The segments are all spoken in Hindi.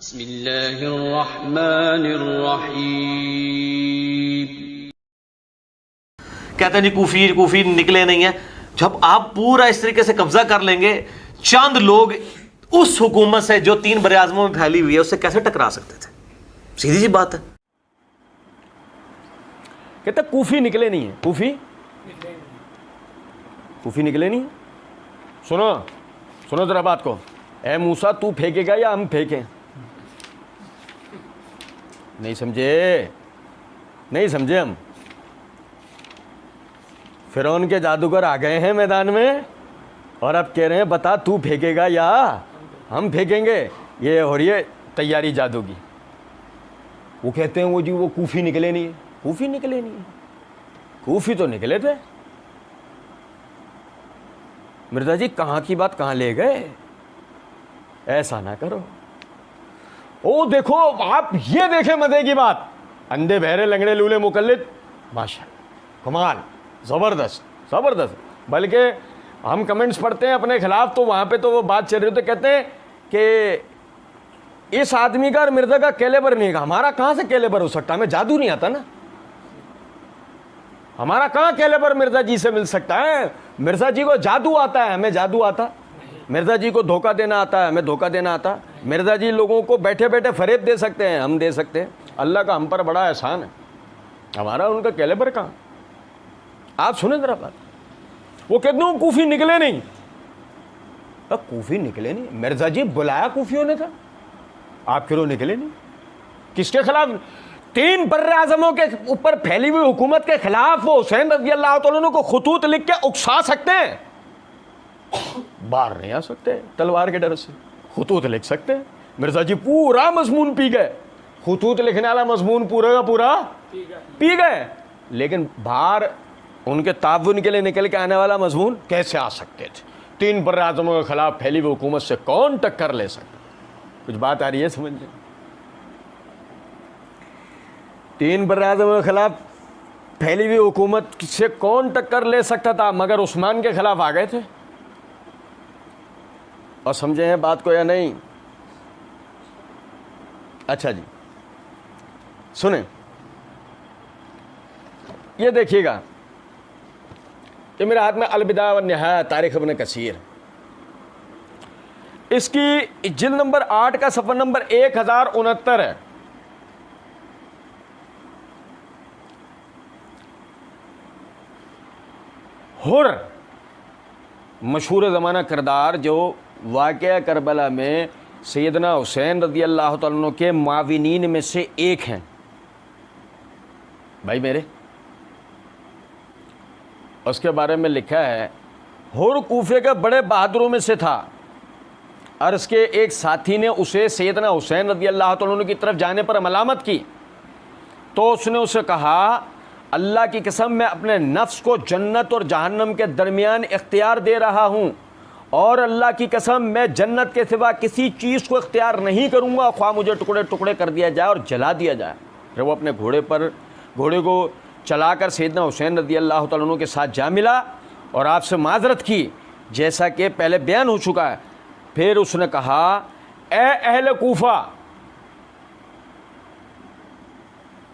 बिस्मिल्लाहिर्रहमानिर्रहीम। कहते हैं जी कूफी निकले नहीं है। जब आप पूरा इस तरीके से कब्जा कर लेंगे, चंद लोग उस हुकूमत से जो 3 बरे आज़मों में फैली हुई है उससे कैसे टकरा सकते थे? सीधी सी बात है। कहते कूफी निकले नहीं है। कूफी निकले नहीं। सुनो जरा बात को। ए मूसा, तू फेंकेगा या हम फेंकें? नहीं समझे हम। फिरौन के जादूगर आ गए हैं मैदान में और अब कह रहे हैं बता तू फेंकेगा या हम फेंकेंगे। ये हो रही है तैयारी जादू की। वो कहते हैं वो कूफी निकले नहीं है। कूफी तो निकले थे। मिर्जा जी कहाँ की बात कहाँ ले गए? ऐसा ना करो। ओ देखो, आप ये देखें मजे की बात। अंधे बहरे लंगड़े लूले मुकल्लिद, माशाअल्लाह, कमाल, जबरदस्त। बल्कि हम कमेंट्स पढ़ते हैं अपने खिलाफ, तो वहाँ पे तो वो बात चल रही होती, कहते हैं कि इस आदमी का और मिर्जा का कैलेबर नहीं है। हमारा कहाँ से कैलेबर हो सकता है? हमें जादू नहीं आता ना। हमारा कहाँ कैलेबर मिर्जा जी से मिल सकता है? मिर्जा जी को जादू आता है, हमें जादू आता। मिर्जा जी को धोखा देना आता है, हमें धोखा देना आता। मिर्जा जी लोगों को बैठे बैठे फरेब दे सकते हैं, हम दे सकते हैं। अल्लाह का हम पर बड़ा एहसान है। हमारा उनका कैलेबर कहाँ? आप सुने जरा बात। वो कहते हैं कूफी निकले नहीं। कूफी निकले नहीं, मिर्जा जी बुलाया कूफियों ने था, आप क्यों निकले नहीं? किसके खिलाफ? 3 बर्रे आज़मों के ऊपर फैली हुई हुकूमत के खिलाफ वो हुसैन रज़ी अल्लाह तआला अन्हु को खुतूत लिख के उकसा सकते हैं, बाहर नहीं आ सकते तलवार के डर से। खुतूत लिख सकते हैं। मिर्जा जी पूरा मजमून पी गए। खुतूत लिखने वाला मजमून पूरा का पूरा पी गए, लेकिन बाहर उनके ताउन के लिए निकल के आने वाला मजमून कैसे आ सकते थे? 3 बर्रे आज़मों के खिलाफ फैली हुई हुकूमत से कौन टक्कर ले सकता? कुछ बात आ रही है समझ में? 3 बर्रे आज़मों के खिलाफ फैली हुई हुकूमत से कौन टक्कर ले सकता था? मगर उस्मान के खिलाफ आ गए थे। और समझे हैं बात को या नहीं? अच्छा जी, सुने, ये देखिएगा, ये मेरे हाथ में अलबिदा व निहाया तारीख इब्न कसीर, इसकी जिल्द नंबर 8 का सफ़र नंबर 1069 है। हुर मशहूर ज़माना किरदार जो वाक़या करबला में सैयदना हुसैन रज़ी अल्लाह तआला अन्हु के माविनीन में से एक हैं। भाई मेरे, उसके बारे में लिखा है, हुर कूफे के बड़े बहादुरों में से था और उसके एक साथी ने उसे सैयदना हुसैन रज़ी अल्लाह तआला अन्हु की तरफ जाने पर मलामत की, तो उसने उसे कहा, अल्लाह की कसम मैं अपने नफ्स को जन्नत और जहन्नम के दरमियान इख्तियार दे रहा हूँ, और अल्लाह की कसम मैं जन्नत के सिवा किसी चीज़ को इख्तियार नहीं करूँगा, ख्वाह मुझे टुकड़े टुकड़े कर दिया जाए और जला दिया जाए। फिर वो अपने घोड़े को चलाकर सैयदना हुसैन रज़ी अल्लाह तआला अन्हु के साथ जा मिला और आपसे माजरत की, जैसा कि पहले बयान हो चुका है। फिर उसने कहा, ए अहले कूफा,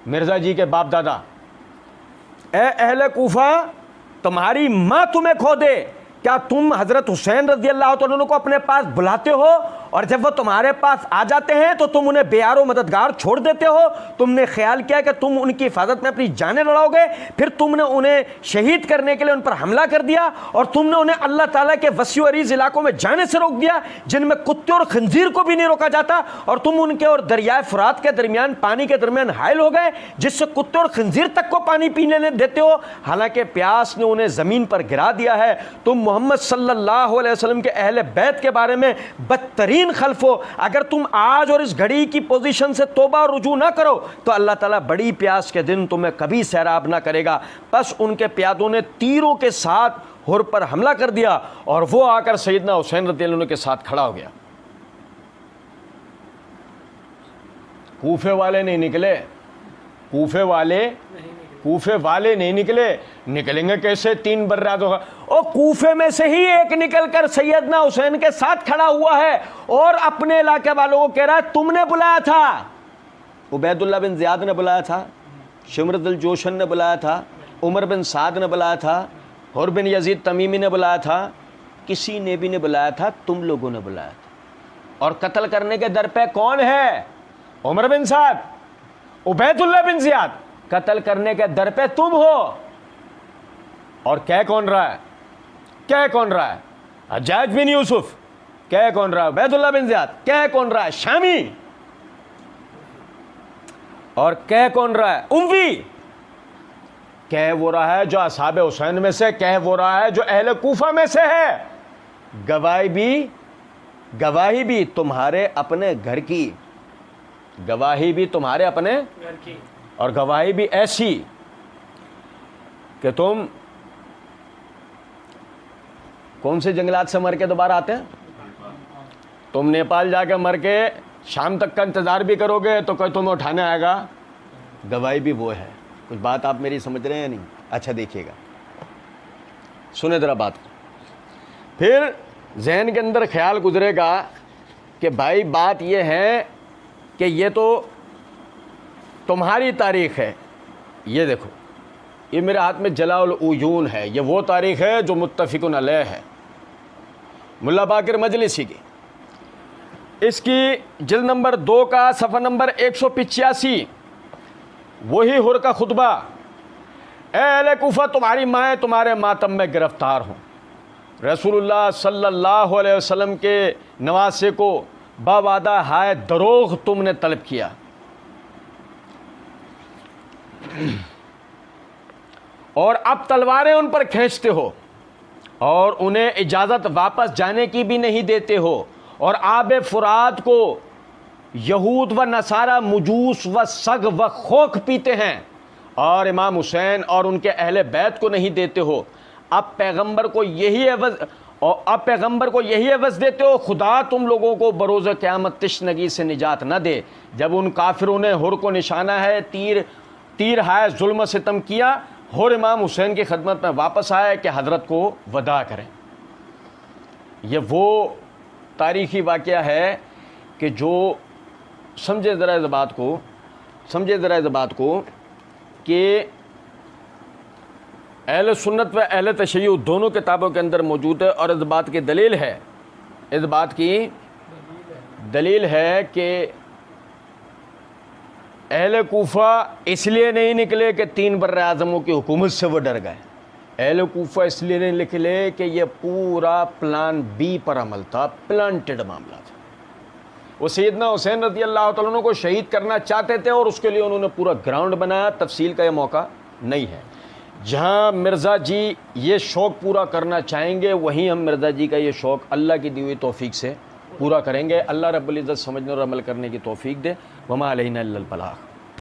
मिर्ज़ा जी के बाप दादा, ए अहले कूफा, तुम्हारी माँ तुम्हें खो दे, क्या तुम हज़रत हुसैन रज़ी अल्लाह तआला अन्हु को अपने पास बुलाते हो और जब वो तुम्हारे पास आ जाते हैं तो तुम उन्हें बेयारो मददगार छोड़ देते हो? तुमने ख्याल किया कि तुम उनकी हिफाजत में अपनी जानें लड़ाओगे, फिर तुमने उन्हें शहीद करने के लिए उन पर हमला कर दिया और तुमने उन्हें अल्लाह ताला के वसी अरीज़ इलाकों में जाने से रोक दिया जिनमें कुत्ते और खंजीर को भी नहीं रोका जाता, और तुम उनके और दरियाए फुरात के दरमियान पानी के दरमियान हायल हो गए जिससे कुत्ते और खंजीर तक को पानी पीने देते हो, हालांकि प्यास ने उन्हें ज़मीन पर गिरा दिया है। तुम मोहम्मद सल्लल्लाहु अलैहि वसल्लम के अहले बैत के बारे में बदतरीन खल्फ हो। अगर तुम आज और इस घड़ी की पोजीशन से तौबा और रुजू ना करो तो अल्लाह ताला बड़ी प्यास के दिन तुम्हें कभी सैराब ना करेगा। बस उनके प्यादों ने तीरों के साथ हुर पर हमला कर दिया और वो आकर सैयदना हुसैन रज़ियल्लाहु अन्हु के साथ खड़ा हो गया। कूफे वाले नहीं निकले, कूफे वाले कूफे वाले नहीं निकले, निकलेंगे कैसे 3 बर्रादों का? और कूफे में से ही एक निकलकर सैयदना हुसैन के साथ खड़ा हुआ है और अपने इलाके वालों को कह रहा है तुमने बुलाया था, उबैदुल्लाह बिन ज़ियाद ने बुलाया था, शिमरदुल जोशन ने बुलाया था, उमर बिन साद ने बुलाया था, हुर बिन यजीद तमीमी ने बुलाया था, किसी ने भी नहीं बुलाया था, तुम लोगों ने बुलाया था। और कत्ल करने के दर पे कौन है? उमर बिन साद, उबैदुल्लाह बिन ज़ियाद। कत्ल करने के दर पे तुम हो। और कह कौन रहा है? कह कौन रहा है? हज्जाज बिन यूसुफ। कह कौन रहा है? Ubaidullah bin Ziyad. कह कौन रहा है? शामी। और कह कौन रहा है? उम्वी। कह वो रहा है जो असहाबे हुसैन में से, कह वो रहा है जो अहले कूफा में से है। गवाही भी तुम्हारे अपने घर की, गवाही भी तुम्हारे अपने घर की, और गवाही भी ऐसी कि तुम कौन से जंगलात से मर के दोबारा आते हैं? तुम नेपाल जाके मर के शाम तक का इंतज़ार भी करोगे तो कोई तुम्हें उठाने आएगा। गवाही भी वो है। कुछ बात आप मेरी समझ रहे हैं या नहीं? अच्छा देखिएगा, सुने ज़रा बात। फिर जहन के अंदर ख्याल गुजरेगा कि भाई बात ये है कि ये तो तुम्हारी तारीख़ है। ये देखो, ये मेरे हाथ में जलाउल उयून है, ये वो तारीख़ है जो मुत्तफ़िकुन अलैह है, मुल्ला बाकिर मजलिसी की। इसकी जिल्द नंबर 2 का सफ़ा नंबर 185, वही हुर का खुतबा। ए अहले कूफा, तुम्हारी माएँ तुम्हारे मातम में गिरफ्तार हों। रसूलुल्लाह सल्लल्लाहु अलैहि वसल्लम के नवासे को बावादा हाय दरोग तुमने तलब किया, और अब तलवारें उन पर खींचते हो और उन्हें इजाज़त वापस जाने की भी नहीं देते हो, और आब फुरात को यहूद व नसारा मुजूस व सग व खोक पीते हैं, और इमाम हुसैन और उनके अहले बैत को नहीं देते हो। अब पैगंबर को यही एवज़ देते हो, खुदा तुम लोगों को बरोज़ क़यामत तिश्नगी से निजात न दे। जब उन काफिरों ने हुर को निशाना है तीर हाय जुल्म सितम किया, हुर इमाम हुसैन की खिदमत में वापस आए कि हज़रत को वदा करें। ये वो तारीख़ी वाक़या है कि जो समझे ज़रा इस बात को कि अहले सुन्नत व अहले तशय्युअ दोनों किताबों के अंदर मौजूद है। और इस बात की दलील है कि अहले कूफा इसलिए नहीं निकले कि 3 बर्रे आज़मों की हुकूमत से वो डर गए। अहले कूफा इसलिए नहीं निकले कि ये पूरा प्लान बी पर अमल था, प्लांटेड मामला था। वो सैयदना हुसैन रज़ी अल्लाह तआला अन्हु को शहीद करना चाहते थे और उसके लिए उन्होंने पूरा ग्राउंड बनाया। तफसील का ये मौका नहीं है। जहाँ मिर्ज़ा जी ये शौक़ पूरा करना चाहेंगे, वहीं हम मिर्ज़ा जी का ये शौक़ अल्लाह की दी हुई तौफ़ीक से पूरा करेंगे। अल्लाह रब्बुल इज़्ज़त समझने और अमल करने की तौफ़ीक दे। वमा अलैना इल्लल बलाग़।